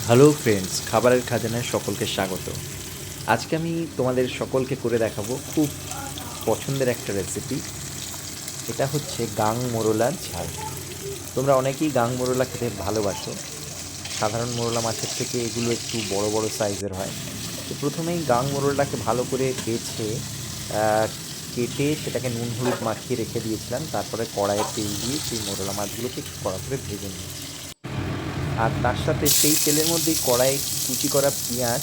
Hello friends, খাবারের খাজানায় সকলকে স্বাগত। আজকে আমি তোমাদের সকলকে করে দেখাবো খুব পছন্দের একটা রেসিপি। এটা হচ্ছে গাং মোরলার ঝাল। তোমরা অনেকেই গাং মোরলা খেতে ভালোবাসো। সাধারণ মোরলা মাছের থেকে এগুলো একটু বড় বড় সাইজের হয়। তো প্রথমেই গাং মোরলাটাকে ভালো করে বেছে আহ, কেটে সেটাকে নুন হলুদ মাখিয়ে রেখে দিয়েছিলাম। তারপরে কড়াইয়ে তেল দিয়ে সেই মোরলা মাছগুলোকে একটু কড়া করে ভেজে নিয়েছি। আর তার সাথে সেই তেলের মধ্যেই কড়াই কুচি করা পেঁয়াজ,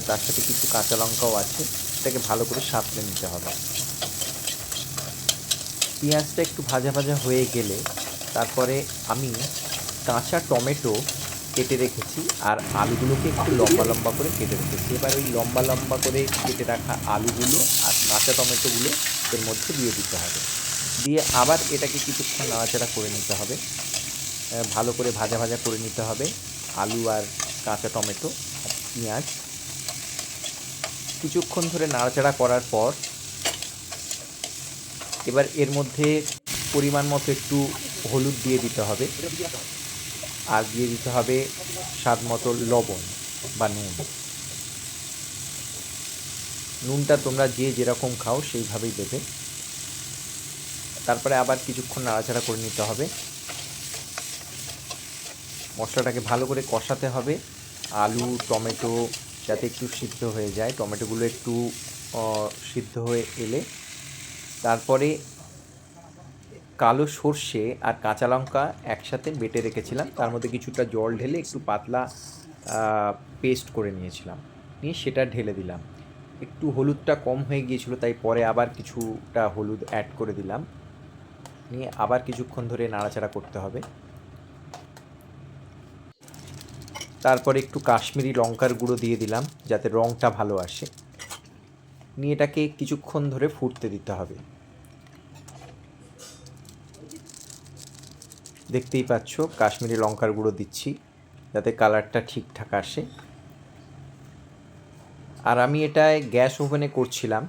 তার সাথে কিছু কাঁচা লঙ্কাও আছে, সেটাকে ভালো করে সাঁতলে নিতে হবে। পেঁয়াজটা একটু ভাজা ভাজা হয়ে গেলে তারপরে আমি কাঁচা টমেটো কেটে রেখেছি আর আলুগুলোকে একটু লম্বা লম্বা করে কেটে রেখেছি। এবার ওই লম্বা লম্বা করে কেটে রাখা আলুগুলো আর কাঁচা টমেটোগুলো এর মধ্যে দিয়ে দিতে হবে। দিয়ে আবার এটাকে কিছুক্ষণ নাড়াচাড়া করে নিতে হবে। ভালো করে ভাজা ভাজা করে নিতে হবে আলু আর কাঁচা টমেটো আর পেঁয়াজ। কিছুক্ষণ ধরে নাড়াচাড়া করার পর এবার এর মধ্যে পরিমাণ মতো একটু হলুদ দিয়ে দিতে হবে আর দিয়ে দিতে হবে স্বাদ মতো লবণ বা নুন। নুনটা তোমরা যে যেরকম খাও সেইভাবেই দেবে। তারপরে আবার কিছুক্ষণ নাড়াচাড়া করে নিতে হবে। মশলাটাকে ভালো করে কষাতে হবে। আলু টমেটো যাতে একটু সিদ্ধ হয়ে যায়, টমেটোগুলো একটু সিদ্ধ হয়ে এলে তারপরে কালো সর্ষে আর কাঁচা লঙ্কা একসাথে বেটে রেখেছিলাম, তার মধ্যে কিছুটা জল ঢেলে একটু পাতলা পেস্ট করে নিয়েছিলাম, নিয়ে সেটা ঢেলে দিলাম। একটু হলুদটা কম হয়ে গিয়েছিল, তাই পরে আবার কিছুটা হলুদ অ্যাড করে দিলাম। নিয়ে আবার কিছুক্ষণ ধরে নাড়াচাড়া করতে হবে। তারপরে একটু কাশ্মীরি লঙ্কার গুঁড়ো দিয়ে দিলাম যাতে রঙটা ভালো আসে। নিয়ে এটাকে কিছুক্ষণ ধরে ফুটতে দিতে হবে। দেখতেই পাচ্ছ কাশ্মীরি লঙ্কার গুঁড়ো দিচ্ছি যাতে কালারটা ঠিকঠাক আসে। আর আমি এটায় গ্যাস ওভেনে করছিলাম,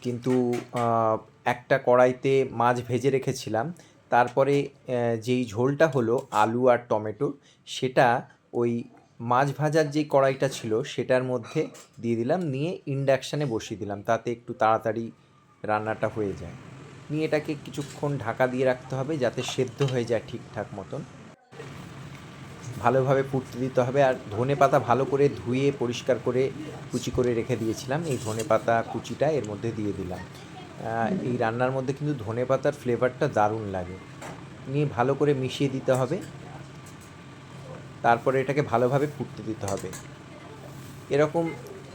কিন্তু একটা কড়াইতে মাছ ভেজে রেখেছিলাম। তারপরে যেই ঝোলটা হলো আলু আর টমেটোর, সেটা ওই মাছ ভাজার যে কড়াইটা ছিল সেটার মধ্যে দিয়ে দিলাম, নিয়ে ইন্ডাকশানে বসিয়ে দিলাম, তাতে একটু তাড়াতাড়ি রান্নাটা হয়ে যায়। নিয়ে এটাকে কিছুক্ষণ ঢাকা দিয়ে রাখতে হবে যাতে সেদ্ধ হয়ে যায় ঠিকঠাক মতন। ভালোভাবে ফুটতে দিতে হবে। আর ধনেপাতা ভালো করে ধুয়ে পরিষ্কার করে কুচি করে রেখে দিয়েছিলাম, এই ধনেপাতা কুচিটা এর মধ্যে দিয়ে দিলাম। এই রান্নার মধ্যে কিন্তু ধনেপাতার ফ্লেভারটা দারুণ লাগে। নিয়ে ভালো করে মিশিয়ে দিতে হবে। তারপরে এটাকে ভালোভাবে ফুটতে দিতে হবে। এরকম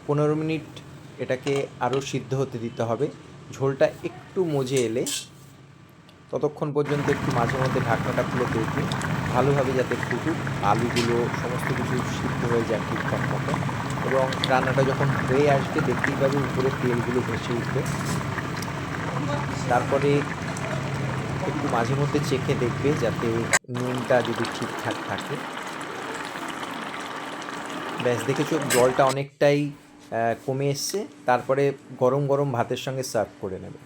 15 মিনিট এটাকে আরও সিদ্ধ হতে দিতে হবে। ঝোলটা একটু মজে এলে ততক্ষণ পর্যন্ত একটু মাঝে মধ্যে ঢাকনাটা খুলে দেখবে ভালোভাবে যাতে ফুটুক, আলুগুলো সমস্ত কিছু সিদ্ধ হয়ে যায় ঠিকঠাক মতো। এবং রান্নাটা যখন হয়ে আসবে দেখতেই পাবে উপরে তেলগুলো ভেসে উঠবে। তারপরে একটু মাঝে মধ্যে চেখে দেখবে যাতে নুনটা যদি ঠিকঠাক থাকে। ব্যাস, দেখেছো জলটা অনেকটাই কমে এসছে। তারপরে গরম গরম ভাতের সঙ্গে সার্ভ করে নেবে।